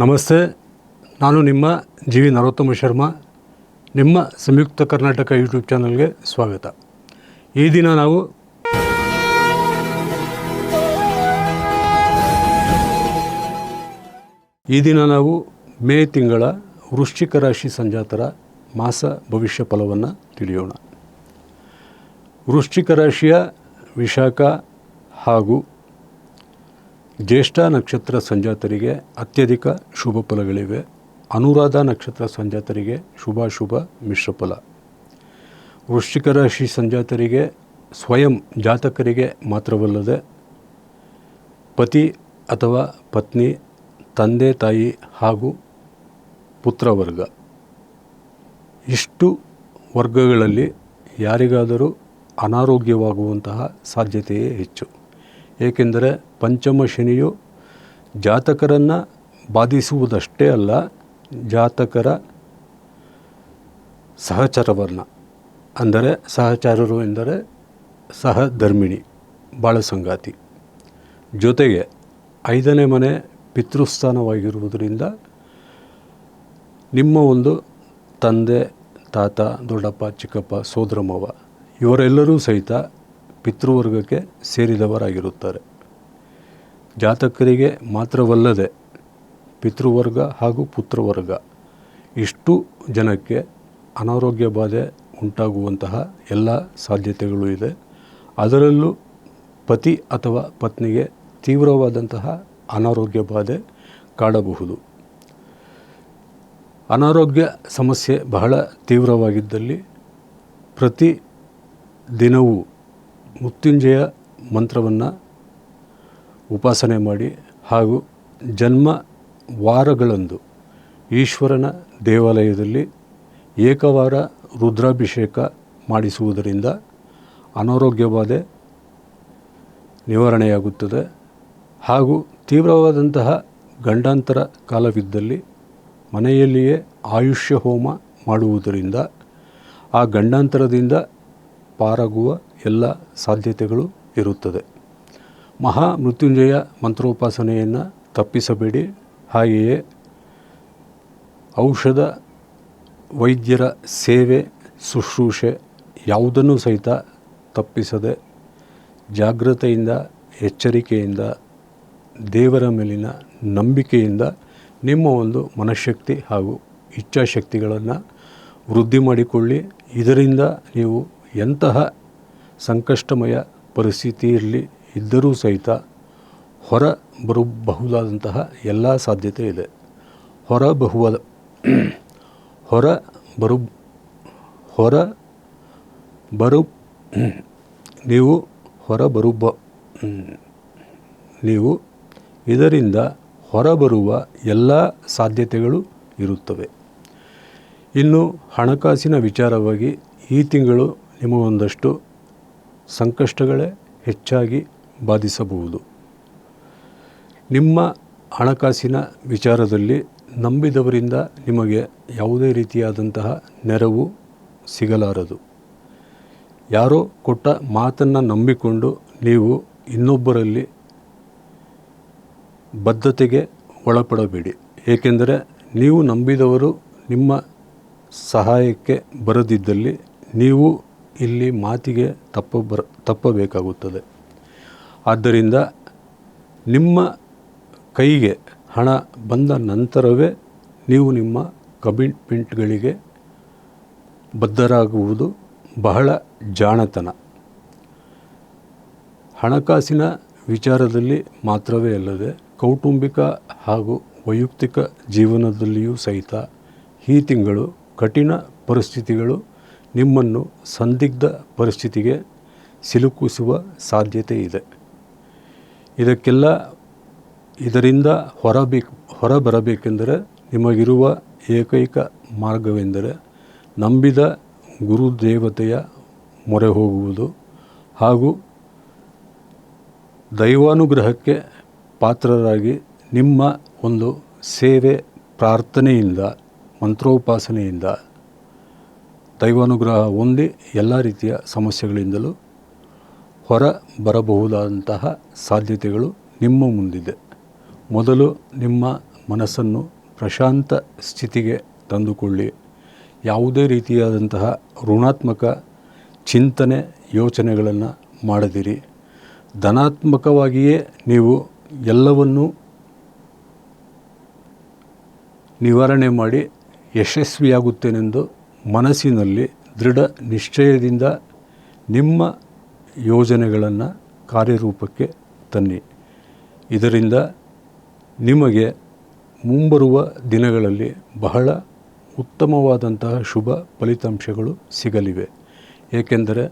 ನಮಸ್ತೆ, ನಾನು ನಿಮ್ಮ ಜಿ ವಿ ನರೋತ್ತಮ ಶರ್ಮಾ. ನಿಮ್ಮ ಸಂಯುಕ್ತ ಕರ್ನಾಟಕ ಯೂಟ್ಯೂಬ್ ಚಾನಲ್ಗೆ ಸ್ವಾಗತ. ಈ ದಿನ ನಾವು ಮೇ ತಿಂಗಳ ವೃಶ್ಚಿಕ ರಾಶಿ ಸಂಜಾತರ ಮಾಸ ಭವಿಷ್ಯ ಫಲವನ್ನು ತಿಳಿಯೋಣ. ವೃಶ್ಚಿಕ ರಾಶಿಯ ವಿಶಾಖ ಹಾಗೂ ಜ್ಯೇಷ್ಠ ನಕ್ಷತ್ರ ಸಂಜಾತರಿಗೆ ಅತ್ಯಧಿಕ ಶುಭ ಫಲಗಳಿವೆ. ಅನುರಾಧ ನಕ್ಷತ್ರ ಸಂಜಾತರಿಗೆ ಶುಭಾಶುಭ ಮಿಶ್ರ ಫಲ. ವೃಶ್ಚಿಕ ರಾಶಿ ಸಂಜಾತರಿಗೆ ಸ್ವಯಂ ಜಾತಕರಿಗೆ ಮಾತ್ರವಲ್ಲದೆ ಪತಿ ಅಥವಾ ಪತ್ನಿ, ತಂದೆ ತಾಯಿ ಹಾಗೂ ಪುತ್ರವರ್ಗ ಇಷ್ಟು ವರ್ಗಗಳಲ್ಲಿ ಯಾರಿಗಾದರೂ ಅನಾರೋಗ್ಯವಾಗುವಂತಹ ಸಾಧ್ಯತೆಯೇ ಹೆಚ್ಚು. ಏಕೆಂದರೆ ಪಂಚಮ ಶನಿಯು ಜಾತಕರನ್ನು ಬಾಧಿಸುವುದಷ್ಟೇ ಅಲ್ಲ, ಜಾತಕರ ಸಹಚರವನ್ನು ಅಂದರೆ ಸಹಚರರು ಎಂದರೆ ಸಹಧರ್ಮಿಣಿ, ಬಾಳ ಸಂಗಾತಿ, ಜೊತೆಗೆ 5ನೇ ಮನೆ ಪಿತೃಸ್ಥಾನವಾಗಿರುವುದರಿಂದ ನಿಮ್ಮ ಒಂದು ತಂದೆ, ತಾತ, ದೊಡ್ಡಪ್ಪ, ಚಿಕ್ಕಪ್ಪ, ಸೋದರ ಮಾವ ಇವರೆಲ್ಲರೂ ಸಹಿತ ಪಿತೃವರ್ಗಕ್ಕೆ ಸೇರಿದವರಾಗಿರುತ್ತಾರೆ. ಜಾತಕರಿಗೆ ಮಾತ್ರವಲ್ಲದೆ ಪಿತೃವರ್ಗ ಹಾಗೂ ಪುತ್ರವರ್ಗ ಇಷ್ಟು ಜನಕ್ಕೆ ಅನಾರೋಗ್ಯ ಬಾಧೆ ಉಂಟಾಗುವಂತಹ ಎಲ್ಲ ಸಾಧ್ಯತೆಗಳು ಇದೆ. ಅದರಲ್ಲೂ ಪತಿ ಅಥವಾ ಪತ್ನಿಗೆ ತೀವ್ರವಾದಂತಹ ಅನಾರೋಗ್ಯ ಬಾಧೆ ಕಾಡಬಹುದು. ಅನಾರೋಗ್ಯ ಸಮಸ್ಯೆ ಬಹಳ ತೀವ್ರವಾಗಿದ್ದಲ್ಲಿ ಪ್ರತಿ ದಿನವೂ ಮೃತ್ಯುಂಜಯ ಮಂತ್ರವನ್ನು ಉಪಾಸನೆ ಮಾಡಿ ಹಾಗೂ ಜನ್ಮ ವಾರಗಳಂದು ಈಶ್ವರನ ದೇವಾಲಯದಲ್ಲಿ ಏಕವಾರ ರುದ್ರಾಭಿಷೇಕ ಮಾಡಿಸುವುದರಿಂದ ಅನಾರೋಗ್ಯ ಬಾಧೆ ನಿವಾರಣೆಯಾಗುತ್ತದೆ. ಹಾಗೂ ತೀವ್ರವಾದಂತಹ ಗಂಡಾಂತರ ಕಾಲವಿದ್ದಲ್ಲಿ ಮನೆಯಲ್ಲಿಯೇ ಆಯುಷ್ಯ ಹೋಮ ಮಾಡುವುದರಿಂದ ಆ ಗಂಡಾಂತರದಿಂದ ಪಾರಾಗುವ ಎಲ್ಲ ಸಾಧ್ಯತೆಗಳು ಇರುತ್ತದೆ. ಮಹಾ ಮೃತ್ಯುಂಜಯ ಮಂತ್ರೋಪಾಸನೆಯನ್ನು ತಪ್ಪಿಸಬೇಡಿ. ಹಾಗೆಯೇ ಔಷಧ ವೈದ್ಯರ ಸೇವೆ ಶುಶ್ರೂಷೆ ಯಾವುದನ್ನು ಸಹಿತ ತಪ್ಪಿಸದೆ ಜಾಗೃತೆಯಿಂದ, ಎಚ್ಚರಿಕೆಯಿಂದ, ದೇವರ ಮೇಲಿನ ನಂಬಿಕೆಯಿಂದ ನಿಮ್ಮ ಒಂದು ಮನಃಶಕ್ತಿ ಹಾಗೂ ಇಚ್ಛಾಶಕ್ತಿಗಳನ್ನು ವೃದ್ಧಿ ಮಾಡಿಕೊಳ್ಳಿ. ಇದರಿಂದ ನೀವು ಎಂತಹ ಸಂಕಷ್ಟಮಯ ಪರಿಸ್ಥಿತಿಯಲ್ಲಿ ಇದ್ದರೂ ಸಹಿತ ಹೊರ ಬರಬಹುದಾದಂತಹ ಎಲ್ಲ ಸಾಧ್ಯತೆ ಇದೆ. ನೀವು ಇದರಿಂದ ಹೊರಬರುವ ಎಲ್ಲ ಸಾಧ್ಯತೆಗಳು ಇರುತ್ತವೆ. ಇನ್ನು ಹಣಕಾಸಿನ ವಿಚಾರವಾಗಿ ಈ ತಿಂಗಳು ನಿಮಗೊಂದಷ್ಟು ಸಂಕಷ್ಟಗಳೇ ಹೆಚ್ಚಾಗಿ ಬಾಧಿಸಬಹುದು. ನಿಮ್ಮ ಹಣಕಾಸಿನ ವಿಚಾರದಲ್ಲಿ ನಂಬಿದವರಿಂದ ನಿಮಗೆ ಯಾವುದೇ ರೀತಿಯಾದಂತಹ ನೆರವು ಸಿಗಲಾರದು. ಯಾರೋ ಕೊಟ್ಟ ಮಾತನ್ನು ನಂಬಿಕೊಂಡು ನೀವು ಇನ್ನೊಬ್ಬರಲ್ಲಿ ಬದ್ಧತೆಗೆ ಒಳಪಡಬೇಡಿ. ಏಕೆಂದರೆ ನೀವು ನಂಬಿದವರು ನಿಮ್ಮ ಸಹಾಯಕ್ಕೆ ಬರದಿದ್ದಲ್ಲಿ ನೀವು ಇಲ್ಲಿ ಮಾತಿಗೆ ತಪ್ಪಬೇಕಾಗುತ್ತದೆ. ಆದ್ದರಿಂದ ನಿಮ್ಮ ಕೈಗೆ ಹಣ ಬಂದ ನಂತರವೇ ನೀವು ನಿಮ್ಮ ಕಮಿಟ್ಮೆಂಟ್ಗಳಿಗೆ ಬದ್ಧರಾಗುವುದು ಬಹಳ ಜಾಣತನ. ಹಣಕಾಸಿನ ವಿಚಾರದಲ್ಲಿ ಮಾತ್ರವೇ ಅಲ್ಲದೆ ಕೌಟುಂಬಿಕ ಹಾಗೂ ವೈಯಕ್ತಿಕ ಜೀವನದಲ್ಲಿಯೂ ಸಹಿತ ಈ ತಿಂಗಳು ಕಠಿಣ ಪರಿಸ್ಥಿತಿಗಳು ನಿಮ್ಮನ್ನು ಸಂದಿಗ್ಧ ಪರಿಸ್ಥಿತಿಗೆ ಸಿಲುಕಿಸುವ ಸಾಧ್ಯತೆ ಇದೆ. ಇದರಿಂದ ಹೊರಬರಬೇಕೆಂದರೆ ನಿಮಗಿರುವ ಏಕೈಕ ಮಾರ್ಗವೆಂದರೆ ನಂಬಿದ ಗುರುದೇವತೆಯ ಮೊರೆ ಹೋಗುವುದು ಹಾಗೂ ದೈವಾನುಗ್ರಹಕ್ಕೆ ಪಾತ್ರರಾಗಿ ನಿಮ್ಮ ಒಂದು ಸೇವೆ, ಪ್ರಾರ್ಥನೆಯಿಂದ, ಮಂತ್ರೋಪಾಸನೆಯಿಂದ ದೈವಾನುಗ್ರಹ ಹೊಂದಿ ಎಲ್ಲ ರೀತಿಯ ಸಮಸ್ಯೆಗಳಿಂದಲೂ ಹೊರ ಬರಬಹುದಾದಂತಹ ಸಾಧ್ಯತೆಗಳು ನಿಮ್ಮ ಮುಂದಿದೆ. ಮೊದಲು ನಿಮ್ಮ ಮನಸ್ಸನ್ನು ಪ್ರಶಾಂತ ಸ್ಥಿತಿಗೆ ತಂದುಕೊಳ್ಳಿ. ಯಾವುದೇ ರೀತಿಯಾದಂತಹ ಋಣಾತ್ಮಕ ಚಿಂತನೆ ಯೋಚನೆಗಳನ್ನು ಮಾಡದಿರಿ. ಧನಾತ್ಮಕವಾಗಿಯೇ ನೀವು ಎಲ್ಲವನ್ನೂ ನಿವಾರಣೆ ಮಾಡಿ ಯಶಸ್ವಿಯಾಗುತ್ತೇನೆಂದು ಮನಸ್ಸಿನಲ್ಲಿ ದೃಢ ನಿಶ್ಚಯದಿಂದ ನಿಮ್ಮ ಯೋಜನೆಗಳನ್ನು ಕಾರ್ಯರೂಪಕ್ಕೆ ತನ್ನಿ. ಇದರಿಂದ ನಿಮಗೆ ಮುಂಬರುವ ದಿನಗಳಲ್ಲಿ ಬಹಳ ಉತ್ತಮವಾದಂತಹ ಶುಭ ಫಲಿತಾಂಶಗಳು ಸಿಗಲಿವೆ. ಏಕೆಂದರೆ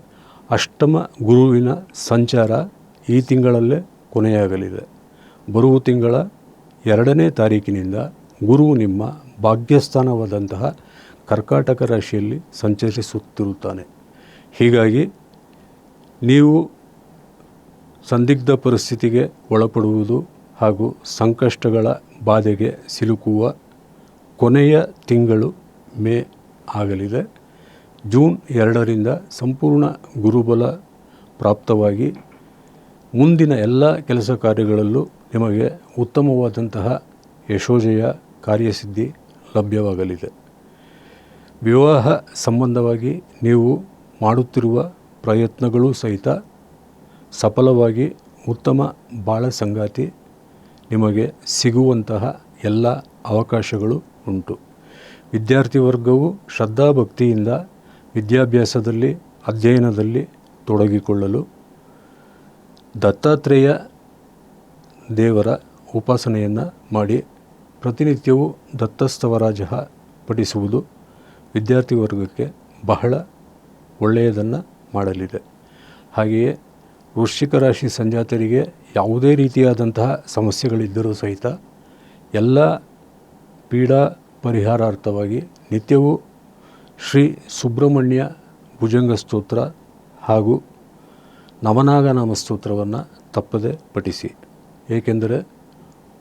ಅಷ್ಟಮ ಗುರುವಿನ ಸಂಚಾರ ಈ ತಿಂಗಳಲ್ಲೇ ಕೊನೆಯಾಗಲಿದೆ. ಬರುವ ತಿಂಗಳ 2ನೇ ತಾರೀಕಿನಿಂದ ಗುರುವು ನಿಮ್ಮ ಭಾಗ್ಯಸ್ಥಾನವಾದಂತಹ ಕರ್ಕಾಟಕ ರಾಶಿಯಲ್ಲಿ ಸಂಚರಿಸುತ್ತಿರುತ್ತಾನೆ. ಹೀಗಾಗಿ ನೀವು ಸಂದಿಗ್ಧ ಪರಿಸ್ಥಿತಿಗೆ ಒಳಪಡುವುದು ಹಾಗೂ ಸಂಕಷ್ಟಗಳ ಬಾಧೆಗೆ ಸಿಲುಕುವ ಕೊನೆಯ ತಿಂಗಳು ಮೇ ಆಗಲಿದೆ. ಜೂನ್ 2ರಿಂದ ಸಂಪೂರ್ಣ ಗುರುಬಲ ಪ್ರಾಪ್ತವಾಗಿ ಮುಂದಿನ ಎಲ್ಲ ಕೆಲಸ ಕಾರ್ಯಗಳಲ್ಲೂ ನಿಮಗೆ ಉತ್ತಮವಾದಂತಹ ಯಶೋಜಯ ಕಾರ್ಯಸಿದ್ಧಿ ಲಭ್ಯವಾಗಲಿದೆ. ವಿವಾಹ ಸಂಬಂಧವಾಗಿ ನೀವು ಮಾಡುತ್ತಿರುವ ಪ್ರಯತ್ನಗಳು ಸಹಿತ ಸಫಲವಾಗಿ ಉತ್ತಮ ಬಾಳ ಸಂಗಾತಿ ನಿಮಗೆ ಸಿಗುವಂತಹ ಎಲ್ಲ ಅವಕಾಶಗಳು ಉಂಟು. ವಿದ್ಯಾರ್ಥಿ ವರ್ಗವು ಶ್ರದ್ಧಾಭಕ್ತಿಯಿಂದ ವಿದ್ಯಾಭ್ಯಾಸದಲ್ಲಿ ಅಧ್ಯಯನದಲ್ಲಿ ತೊಡಗಿಕೊಳ್ಳಲು ದತ್ತಾತ್ರೇಯ ದೇವರ ಉಪಾಸನೆಯನ್ನು ಮಾಡಿ ಪ್ರತಿನಿತ್ಯವೂ ದತ್ತಸ್ತವರಾಜ ಪಠಿಸುವುದು ವಿದ್ಯಾರ್ಥಿ ವರ್ಗಕ್ಕೆ ಬಹಳ ಒಳ್ಳೆಯದನ್ನು ಮಾಡಲಿದೆ. ಹಾಗೆಯೇ ವೃಶ್ಚಿಕ ರಾಶಿ ಸಂಜಾತರಿಗೆ ಯಾವುದೇ ರೀತಿಯಾದಂತಹ ಸಮಸ್ಯೆಗಳಿದ್ದರೂ ಸಹಿತ ಎಲ್ಲ ಪೀಡಾ ಪರಿಹಾರಾರ್ಥವಾಗಿ ನಿತ್ಯವೂ ಶ್ರೀ ಸುಬ್ರಹ್ಮಣ್ಯ ಭುಜಂಗ ಸ್ತೋತ್ರ ಹಾಗೂ ನವನಾಗನಾಮ ಸ್ತೋತ್ರವನ್ನು ತಪ್ಪದೆ ಪಠಿಸಿ. ಏಕೆಂದರೆ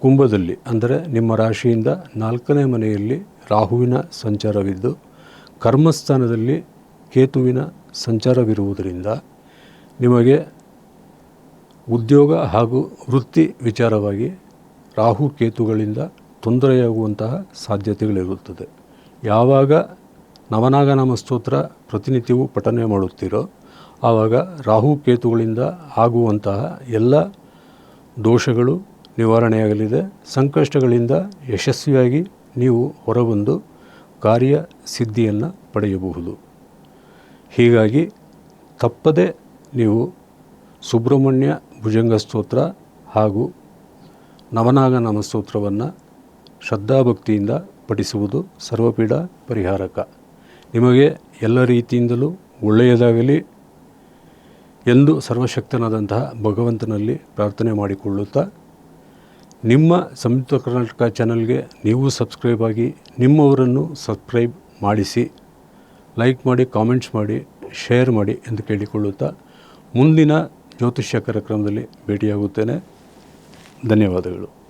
ಕುಂಭದಲ್ಲಿ ಅಂದರೆ ನಿಮ್ಮ ರಾಶಿಯಿಂದ 4ನೇ ಮನೆಯಲ್ಲಿ ರಾಹುವಿನ ಸಂಚಾರವಿದ್ದು ಕರ್ಮಸ್ಥಾನದಲ್ಲಿ ಕೇತುವಿನ ಸಂಚಾರವಿರುವುದರಿಂದ ನಿಮಗೆ ಉದ್ಯೋಗ ಹಾಗೂ ವೃತ್ತಿ ವಿಚಾರವಾಗಿ ರಾಹು ಕೇತುಗಳಿಂದ ತೊಂದರೆಯಾಗುವಂತಹ ಸಾಧ್ಯತೆಗಳಿರುತ್ತದೆ. ಯಾವಾಗ ನವನಾಗನಾಮ ಸ್ತೋತ್ರ ಪ್ರತಿನಿತ್ಯವೂ ಪಠನೆ ಮಾಡುತ್ತೀರೋ ಆವಾಗ ರಾಹು ಕೇತುಗಳಿಂದ ಆಗುವಂತಹ ಎಲ್ಲ ದೋಷಗಳು ನಿವಾರಣೆಯಾಗಲಿದೆ. ಸಂಕಷ್ಟಗಳಿಂದ ಯಶಸ್ವಿಯಾಗಿ ನೀವು ಹೊರಬಂದು ಕಾರ್ಯಸಿದ್ಧಿಯನ್ನು ಪಡೆಯಬಹುದು. ಹೀಗಾಗಿ ತಪ್ಪದೆ ನೀವು ಸುಬ್ರಹ್ಮಣ್ಯ ಭುಜಂಗ ಸ್ತೋತ್ರ ಹಾಗೂ ನವನಾಗನಾಮ ಸ್ತೋತ್ರವನ್ನು ಶ್ರದ್ಧಾಭಕ್ತಿಯಿಂದ ಪಠಿಸುವುದು ಸರ್ವಪೀಡಾ ಪರಿಹಾರಕ. ನಿಮಗೆ ಎಲ್ಲ ರೀತಿಯಿಂದಲೂ ಒಳ್ಳೆಯದಾಗಲಿ ಎಂದು ಸರ್ವಶಕ್ತನಾದಂತಹ ಭಗವಂತನಲ್ಲಿ ಪ್ರಾರ್ಥನೆ ಮಾಡಿಕೊಳ್ಳುತ್ತಾ, ನಿಮ್ಮ ಸಂಯುಕ್ತ ಕರ್ನಾಟಕ ಚಾನಲ್ಗೆ ನೀವು ಸಬ್ಸ್ಕ್ರೈಬ್ ಆಗಿ ನಿಮ್ಮವರನ್ನು ಸಬ್ಸ್ಕ್ರೈಬ್ ಮಾಡಿಸಿ, ಲೈಕ್ ಮಾಡಿ, ಕಾಮೆಂಟ್ಸ್ ಮಾಡಿ, ಶೇರ್ ಮಾಡಿ ಎಂದು ಕೇಳಿಕೊಳ್ಳುತ್ತಾ ಮುಂದಿನ ಜ್ಯೋತಿಷ್ಯ ಕಾರ್ಯಕ್ರಮದಲ್ಲಿ ಭೇಟಿಯಾಗುತ್ತೇನೆ. ಧನ್ಯವಾದಗಳು.